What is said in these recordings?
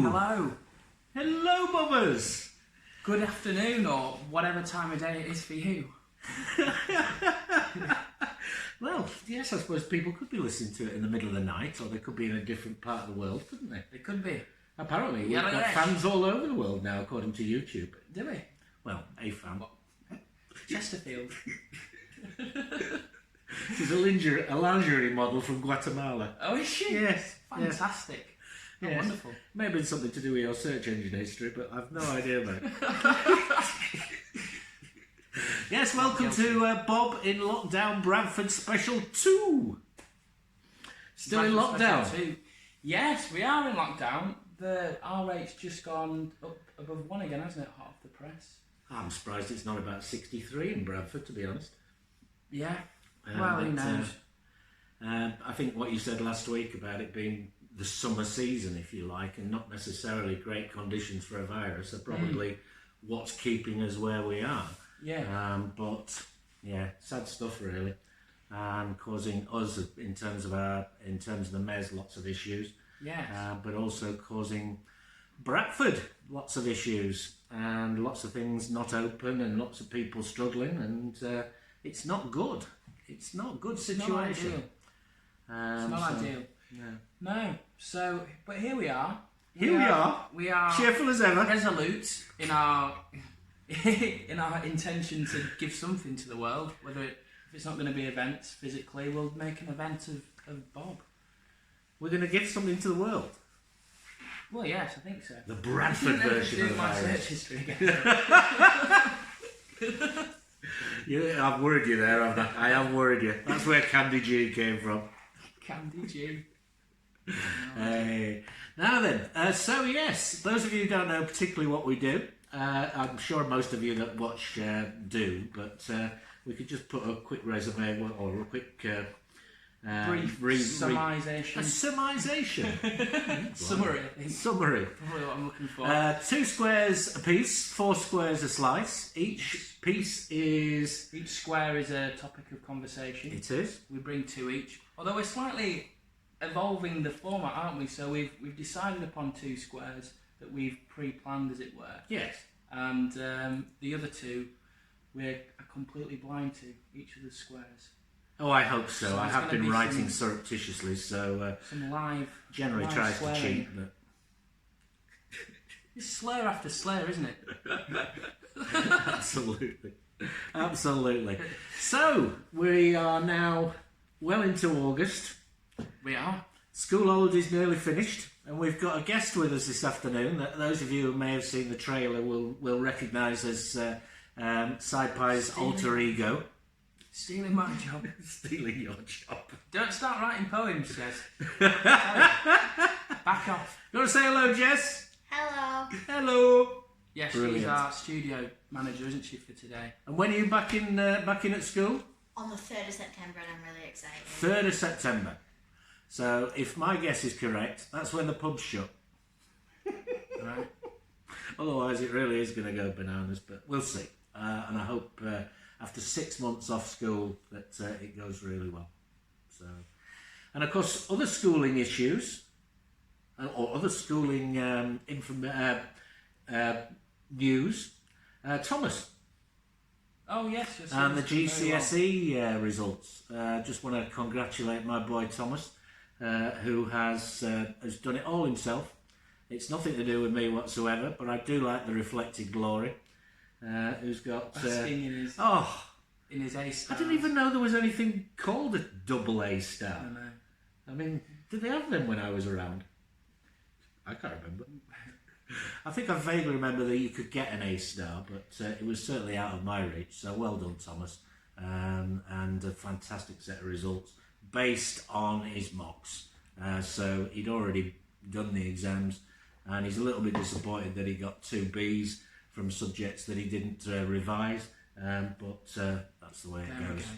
Hello. Hello, Bobbers. Good afternoon, or whatever time of day it is for you. Well, yes, I suppose people could be listening to it in the middle of the night, or they could be in a different part of the world, couldn't they? It could be. Apparently, we've got fans all over the world now, according to YouTube. Do we? Well, a fan. Chesterfield. She's a lingerie model from Guatemala. Oh, is she? Yes. Fantastic. Oh, Yes. wonderful. Maybe it's something to do with your search engine history, but I've no idea about it. Yes, welcome to Bob in Lockdown Bradford Special 2. Still in lockdown? Yes, we are in lockdown. The R rate's just gone up above 1 again, hasn't it? Hot off the press. I'm surprised it's not about 63 in Bradford, to be honest. Yeah. Well, who knows? I think what you said last week about it being the summer season, if you like, and not necessarily great conditions for a virus are probably what's keeping us where we are. Yeah. But yeah, sad stuff really, and causing us in terms of the Mez lots of issues. Yeah. But also causing Bradford lots of issues and lots of things not open and lots of people struggling, and it's not good. It's not a good situation. It's not ideal. No. So, but here we are. We are cheerful as ever, resolute in our in our intention to give something to the world. Whether if it's not going to be events physically, we'll make an event of Bob. We're going to give something to the world. Well, yes, I think so. The Bradford version of the my virus. search history again. Yeah, I've worried you there, haven't I? I have worried you. That's where Candy G came from. Candy G. Hey. Now then, so yes, those of you who don't know particularly what we do, I'm sure most of you that watch do, but we could just put a quick resume or a quick brief summarisation. A summarisation. Summary, I think. Summary. Probably what I'm looking for. 2 squares a piece, 4 squares a slice. Each square is a topic of conversation. It is. We bring 2 each. Although we're slightly evolving the format, aren't we? So we've decided upon 2 squares that we've pre-planned, as it were. Yes. And the other 2 we're completely blind to, each of the squares. Oh, I hope so. I have been writing surreptitiously, so some live generally live tries swearing. to cheat, but it's slur after slur, isn't it? Absolutely. So we are now well into August. We are. School holidays nearly finished, and we've got a guest with us this afternoon that those of you who may have seen the trailer will recognise as SciPi's alter ego. Stealing my job. Stealing your job. Don't start writing poems, Jess. Back off. You want to say hello, Jess? Hello. Hello. Yes, Brilliant. she's our studio manager, isn't she, for today? And when are you back in at school? On the 3rd of September, and I'm really excited. 3rd of September. So, if my guess is correct, that's when the pub's shut. Right. Otherwise, it really is going to go bananas, but we'll see. And I hope after 6 months off school that it goes really well. So, and of course, other schooling issues or other schooling news. Thomas. Oh yes. And the GCSE results. Just want to congratulate my boy Thomas, who has done it all himself. It's nothing to do with me whatsoever, but I do like the reflected glory. Who's got in his A star. I didn't even know there was anything called a double A star. I know. I mean, did they have them when I was around? I can't remember. I think I vaguely remember that you could get an A star, but it was certainly out of my reach. So well done, Thomas, and a fantastic set of results based on his mocks. So he'd already done the exams, and he's a little bit disappointed that he got 2 Bs from subjects that he didn't revise, but that's the way it goes. Go.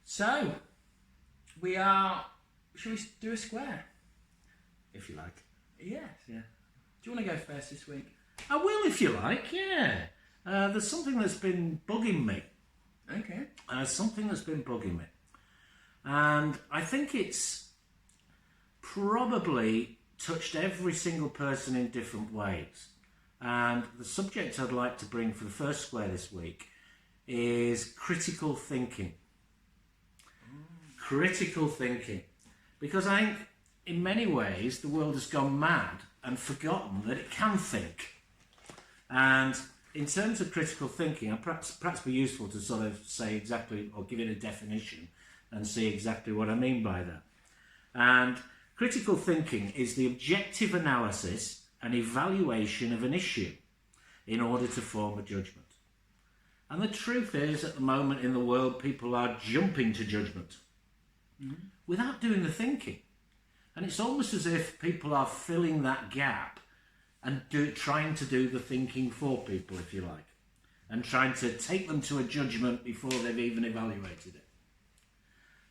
So, we are... Shall we do a square? If you like. Yes. Yeah. Do you want to go first this week? I will if you like, yeah. There's something that's been bugging me. Okay. Something that's been bugging me. And I think it's probably touched every single person in different ways. And the subject I'd like to bring for the first square this week is critical thinking. Critical thinking. Because I think in many ways the world has gone mad and forgotten that it can think. And in terms of critical thinking, I'd perhaps be useful to sort of say exactly, or give it a definition and see exactly what I mean by that. And critical thinking is the objective analysis and evaluation of an issue in order to form a judgment. And the truth is, at the moment in the world, people are jumping to judgment without doing the thinking. And it's almost as if people are filling that gap and trying to do the thinking for people, if you like, and trying to take them to a judgment before they've even evaluated it.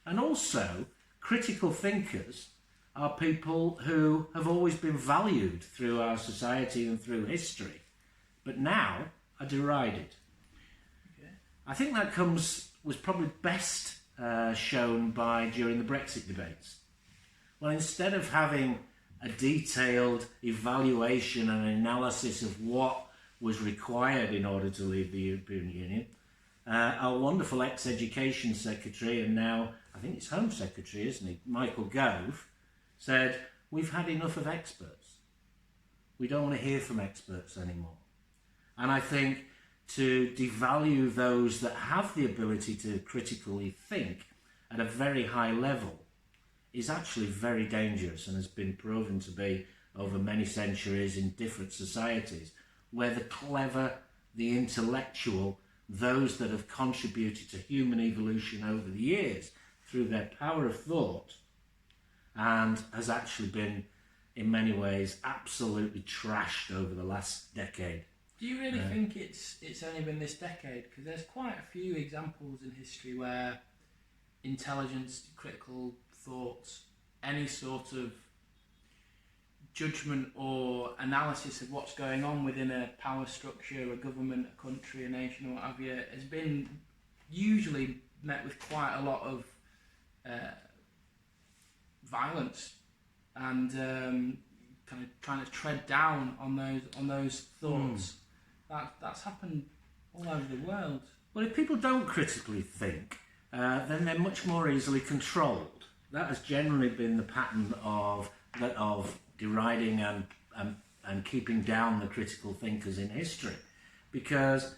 And also, critical thinkers are people who have always been valued through our society and through history, but now are derided. Okay. I think that was probably best shown during the Brexit debates. Well, instead of having a detailed evaluation and analysis of what was required in order to leave the European Union, our wonderful ex-education secretary, and now I think it's Home Secretary, isn't he, Michael Gove, said, we've had enough of experts. We don't want to hear from experts anymore. And I think to devalue those that have the ability to critically think at a very high level is actually very dangerous, and has been proven to be over many centuries in different societies, where the clever, the intellectual, those that have contributed to human evolution over the years through their power of thought, and has actually been, in many ways, absolutely trashed over the last decade. Do you really think it's only been this decade? Because there's quite a few examples in history where intelligence, critical thoughts, any sort of judgment or analysis of what's going on within a power structure, a government, a country, a nation, or what have you, has been usually met with quite a lot of violence and kind of trying to tread down on those thoughts. That's happened all over the world. Well, if people don't critically think, then they're much more easily controlled. That has generally been the pattern of deriding and keeping down the critical thinkers in history. Because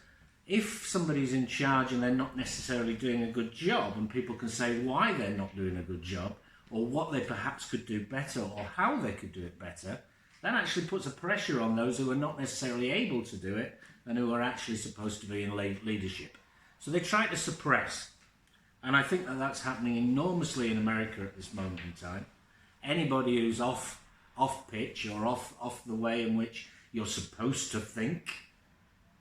if somebody's in charge and they're not necessarily doing a good job, and people can say why they're not doing a good job, or what they perhaps could do better, or how they could do it better, that actually puts a pressure on those who are not necessarily able to do it and who are actually supposed to be in leadership. So they try to suppress. And I think that that's happening enormously in America at this moment in time. Anybody who's off pitch or off the way in which you're supposed to think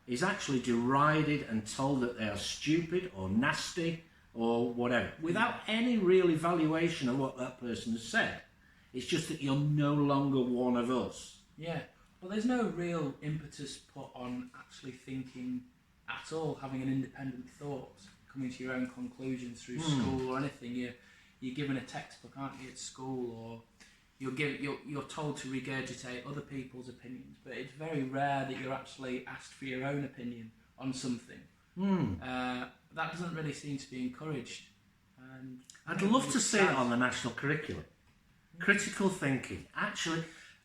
is actually derided and told that they are stupid or nasty or whatever, without any real evaluation of what that person has said. It's just that you're no longer one of us. Yeah. Well, there's no real impetus put on actually thinking at all, having an independent thought, coming to your own conclusions through school or anything. You're given a textbook, aren't you, at school, or you're told to regurgitate other people's opinions, but it's very rare that you're actually asked for your own opinion on something. That doesn't really seem to be encouraged. I'd love to see it on the national curriculum. Critical thinking. Actually,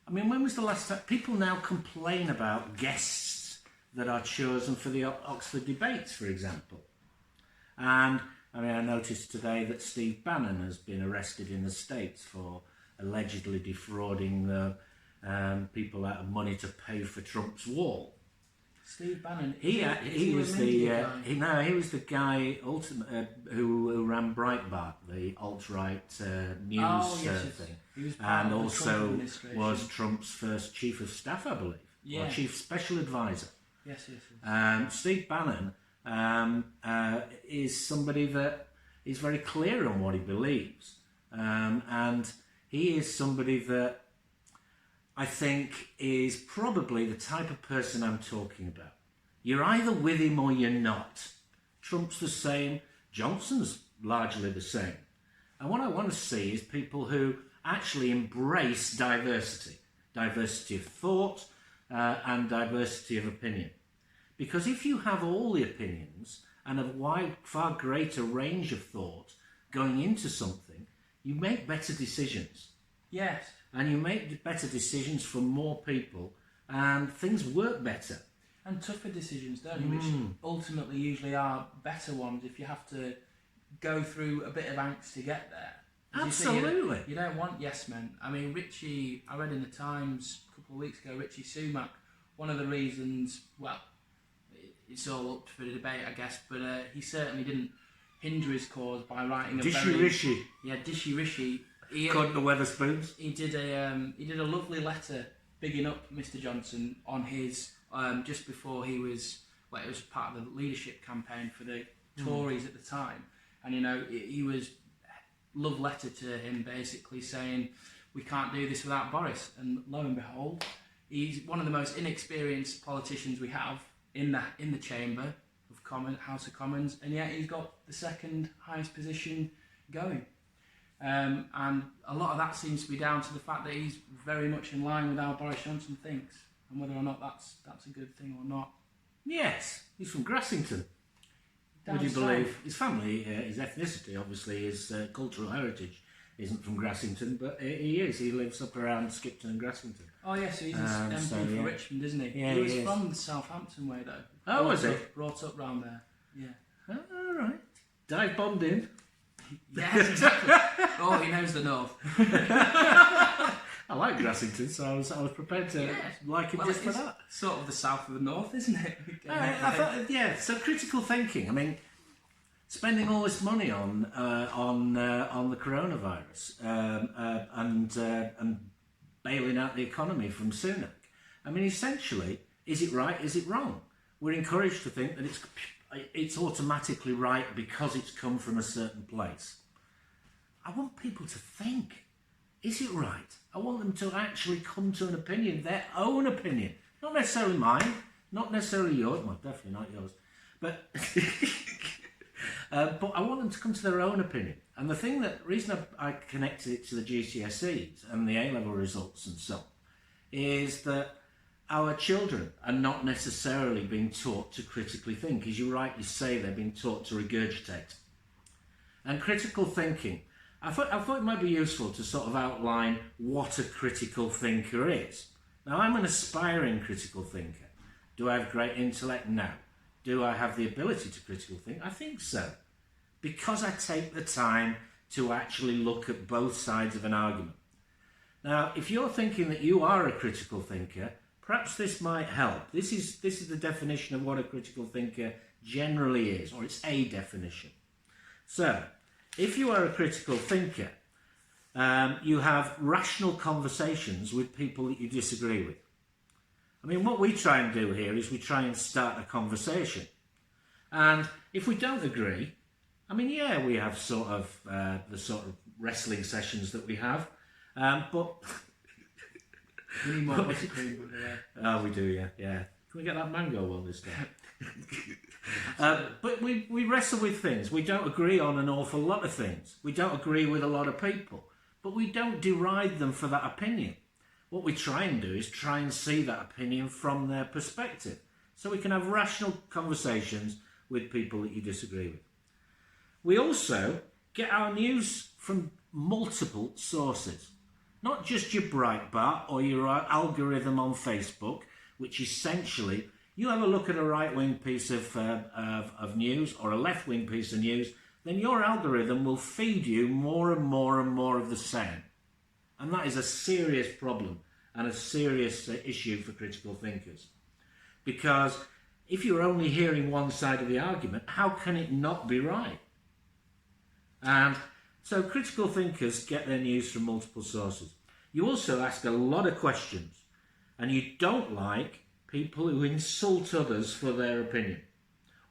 I mean, when was the last time? People now complain about guests that are chosen for the Oxford debates, for example. And I mean, I noticed today that Steve Bannon has been arrested in the States for allegedly defrauding people out of money to pay for Trump's wall. Steve Bannon. He was the guy who ran Breitbart, the alt-right news thing, He was and also was Trump's first chief of staff, I believe, or chief special advisor. Yes. Steve Bannon is somebody that is very clear on what he believes, and he is somebody that I think is probably the type of person I'm talking about. You're either with him or you're not. Trump's the same, Johnson's largely the same. And what I want to see is people who actually embrace diversity. Diversity of thought and diversity of opinion. Because if you have all the opinions and a far greater range of thought going into something, you make better decisions. Yes. And you make better decisions for more people, and things work better. And tougher decisions, don't you? Which ultimately usually are better ones if you have to go through a bit of angst to get there. Absolutely. You don't want yes men. I mean, Richie, I read in the Times a couple of weeks ago, Richie Sumak, one of the reasons, well, it's all up for the debate, I guess, but he certainly didn't hinder his cause by writing a Dishy Rishi. Yeah, Dishy Rishi. According to Weatherspoons. He did a lovely letter bigging up Mr. Johnson on his just before he was, well, it was part of the leadership campaign for the Tories at the time, and he was love letter to him basically saying we can't do this without Boris, and lo and behold, he's one of the most inexperienced politicians we have in the chamber of House of Commons, and yet he's got the second highest position going. And a lot of that seems to be down to the fact that he's very much in line with how Boris Johnson thinks, and whether or not that's a good thing or not. Yes, he's from Grassington. Down Would you south. believe his family, his ethnicity, obviously, his cultural heritage isn't from Grassington, but he is. He lives up around Skipton and Grassington. Oh yes, he's an MP for Richmond, isn't he? Yeah, he was he is. from Southampton way though. Oh, was he? Brought up round there. Yeah. Oh, all right. Dive bombed in. Yes, exactly. Oh, he knows the north. I like Grassington, so I was prepared to like him just for it's that. sort of the south of the north, isn't it? I thought, yeah. So critical thinking. I mean, spending all this money on the coronavirus and bailing out the economy from Sunak. I mean, essentially, is it right? Is it wrong? We're encouraged to think that it's automatically right because it's come from a certain place. I want people to think. Is it right? I want them to actually come to an opinion, their own opinion. Not necessarily mine, not necessarily yours, well, definitely not yours, but but I want them to come to their own opinion. And the reason I connected it to the GCSEs and the A-level results and so on, is that our children are not necessarily being taught to critically think. As you rightly say, they're being taught to regurgitate. And critical thinking, I thought it might be useful to sort of outline what a critical thinker is. Now, I'm an aspiring critical thinker. Do I have great intellect? No. Do I have the ability to critical think? I think so. Because I take the time to actually look at both sides of an argument. Now, if you're thinking that you are a critical thinker, perhaps this might help. This is the definition of what a critical thinker generally is, or it's a definition. So, if you are a critical thinker, you have rational conversations with people that you disagree with. I mean, what we try and do here is we try and start a conversation. And if we don't agree, I mean, yeah, we have sort of the sort of wrestling sessions that we have, but... We need more ice cream, by the way. Oh, we do, yeah. Can we get that mango one this time? But we wrestle with things. We don't agree on an awful lot of things. We don't agree with a lot of people. But we don't deride them for that opinion. What we try and do is try and see that opinion from their perspective. So we can have rational conversations with people that you disagree with. We also get our news from multiple sources. Not just your Breitbart or your algorithm on Facebook, which essentially, you have a look at a right-wing piece of news or a left-wing piece of news, then your algorithm will feed you more and more and more of the same. And that is a serious problem and a serious issue for critical thinkers. Because if you're only hearing one side of the argument, how can it not be right? And so critical thinkers get their news from multiple sources. You also ask a lot of questions, and you don't like people who insult others for their opinion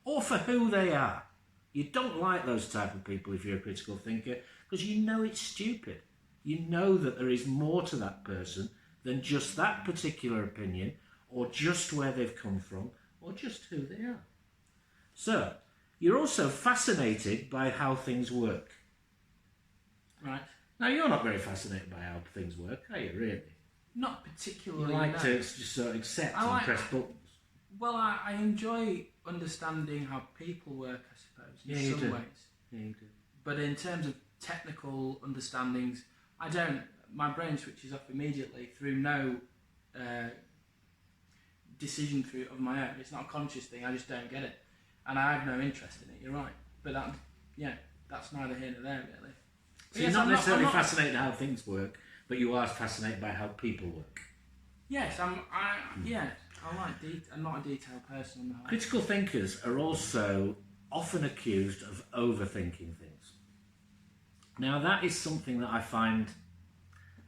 or for who they are. You don't like those type of people if you're a critical thinker, because you know it's stupid. You know that there is more to that person than just that particular opinion, or just where they've come from, or just who they are. So, you're also fascinated by how things work. Right. Now, you're not very fascinated by how things work, are you, really? Not You particularly. like no. to just sort of accept I and like- press buttons. Well, I enjoy understanding how people work, I suppose, in Yeah, you some do. ways. Yeah, you do. But in terms of technical understandings, I don't. My brain switches off immediately through no decision through of my own. It's not a conscious thing. I just don't get it, and I have no interest in it. You're right, but that's neither here nor there really. So But you're yes, not I'm necessarily I'm not- fascinated how things work, but you are fascinated by how people work. Yes, I like I'm not a detailed person on the whole. Critical thinkers are also often accused of overthinking things. Now, that is something that I find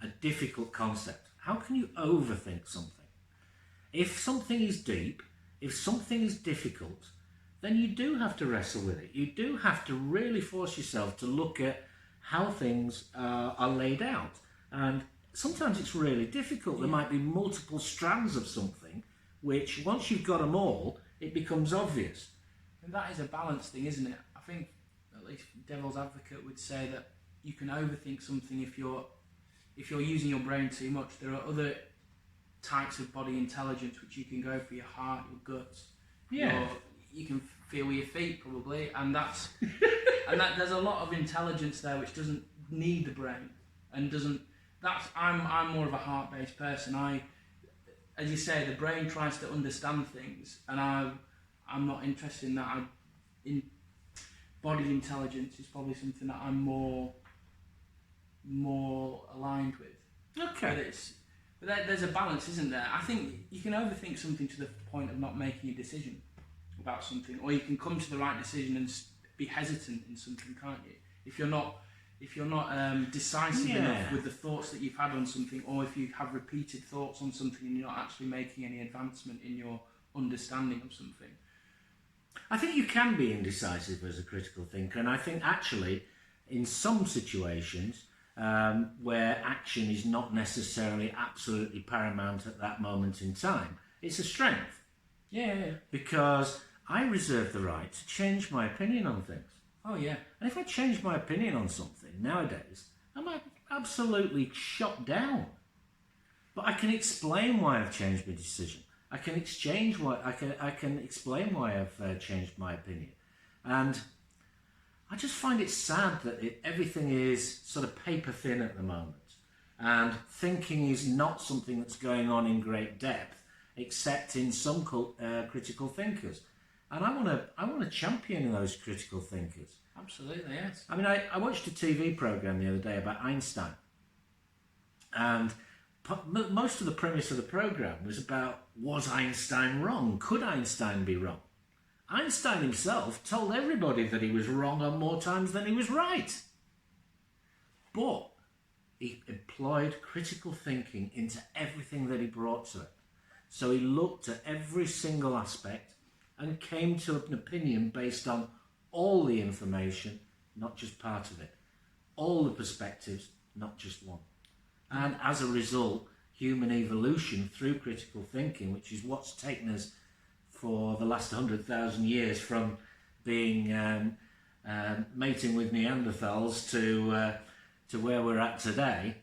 a difficult concept. How can you overthink something? If something is deep, if something is difficult, then you do have to wrestle with it. You do have to really force yourself to look at how things are laid out. And sometimes it's really difficult. There might be multiple strands of something, which once you've got them all, it becomes obvious. And that is a balance thing, isn't it? I think, at least devil's advocate would say that you can overthink something if you're using your brain too much. There are other types of body intelligence which you can go for: your heart, your guts. You can feel with your feet probably, and that's there's a lot of intelligence there which doesn't need the brain and doesn't. I'm more of a heart-based person. As you say, the brain tries to understand things, and I'm not interested in that. In body intelligence is probably something that I'm more aligned with. Okay. But there's a balance, isn't there? I think you can overthink something to the point of not making a decision about something, or you can come to the right decision and be hesitant in something, can't you? If you're not decisive enough with the thoughts that you've had on something, or if you have repeated thoughts on something and you're not actually making any advancement in your understanding of something. I think you can be indecisive as a critical thinker, and I think actually in some situations where action is not necessarily absolutely paramount at that moment in time, it's a strength. Yeah. Because I reserve the right to change my opinion on things. Oh yeah. And if I change my opinion on something nowadays, I'm absolutely shot down. But I can explain why I've changed my decision. I can explain why I've changed my opinion. And I just find it sad that everything is sort of paper thin at the moment. And thinking is not something that's going on in great depth, except in some critical thinkers. And I want to champion those critical thinkers. Absolutely, yes. I mean, I watched a TV program the other day about Einstein, and most of the premise of the program was about, was Einstein wrong? Could Einstein be wrong? Einstein himself told everybody that he was wrong on more times than he was right. But he employed critical thinking into everything that he brought to it. So he looked at every single aspect and came to an opinion based on all the information, not just part of it. All the perspectives, not just one. And as a result, human evolution through critical thinking, which is what's taken us for the last 100,000 years from being mating with Neanderthals to where we're at today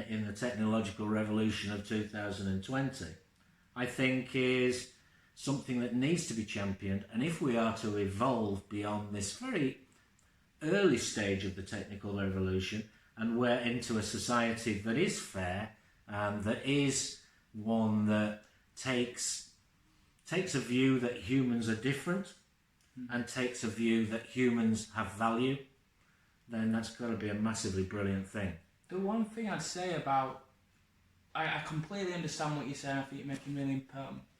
in the technological revolution of 2020, I think is something that needs to be championed. And if we are to evolve beyond this very early stage of the technical revolution, and we're into a society that is fair and that is one that takes a view that humans are different and takes a view that humans have value, then that's got to be a massively brilliant thing. The one thing I'd say about, I completely understand what you're saying. I think you're making really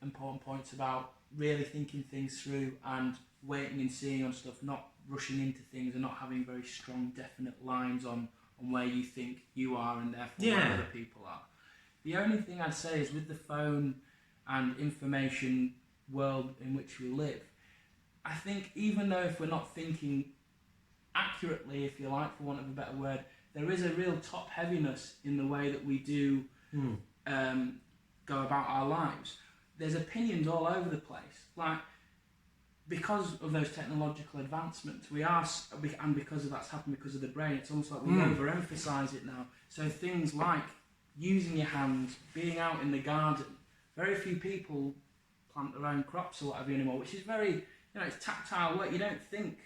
important points about really thinking things through and waiting and seeing on stuff, not rushing into things and not having very strong, definite lines on where you think you are and therefore where other people are. The only thing I'd say is with the phone and information world in which we live, I think even though if we're not thinking accurately, if you like, for want of a better word, there is a real top heaviness in the way that we do go about our lives. There's opinions all over the place. Like, because of those technological advancements, and because of that's happened because of the brain, it's almost like we overemphasise it now. So things like using your hands, being out in the garden, very few people plant their own crops or whatever anymore, which is very, it's tactile work. You don't think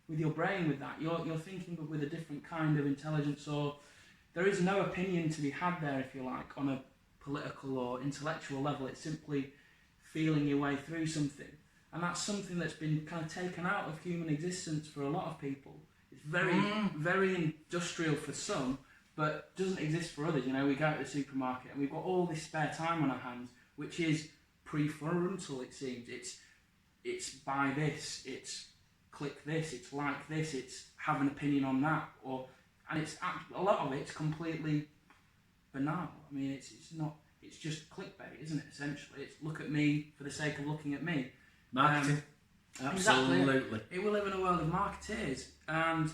with your brain with that. You're thinking but with a different kind of intelligence, or there is no opinion to be had there, if you like, on a political or intellectual level. It's simply feeling your way through something. And that's something that's been kind of taken out of human existence for a lot of people. It's very industrial for some, but doesn't exist for others. We go to the supermarket and we've got all this spare time on our hands, which is prefrontal, it seems. It's buy this, it's click this, it's like this, it's have an opinion on that, and it's a lot of it's completely banal. I mean, it's not. It's just clickbait, isn't it? Essentially, it's look at me for the sake of looking at me. Marketing. Absolutely. Exactly. We live in a world of marketeers, and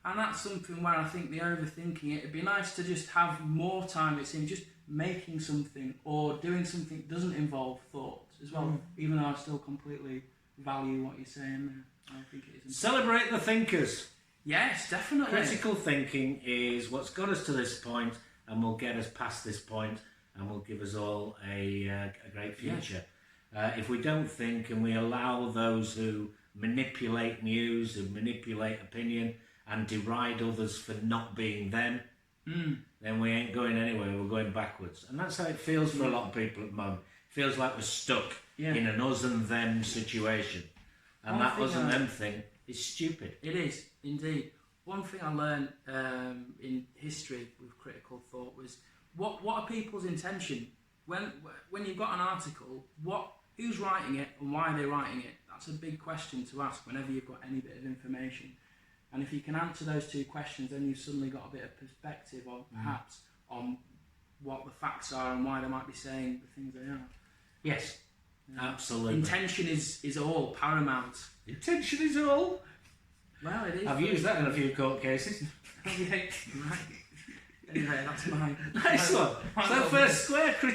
that's something where I think the overthinking. It'd be nice to just have more time. It's in just making something or doing something that doesn't involve thought as well. Even though I still completely value what you're saying there. I think it is. Celebrate the thinkers. Yes, definitely. Critical thinking is what's got us to this point and will get us past this point and will give us all a great future. If we don't think and we allow those who manipulate news, who manipulate opinion and deride others for not being them, then we ain't going anywhere, we're going backwards. And that's how it feels for a lot of people at the moment. It feels like we're stuck in an us and them situation. And that us and them thing is stupid. It is, indeed. One thing I learned in history with critical thought was what are people's intention? When you've got an article, who's writing it and why are they writing it? That's a big question to ask whenever you've got any bit of information. And if you can answer those two questions, then you've suddenly got a bit of perspective on perhaps on what the facts are and why they might be saying the things they are. Yes, absolutely. Intention is all paramount. Intention is all? Well, it is. I've used that in a few court cases. Right. Anyway, that's mine. Nice one. So first square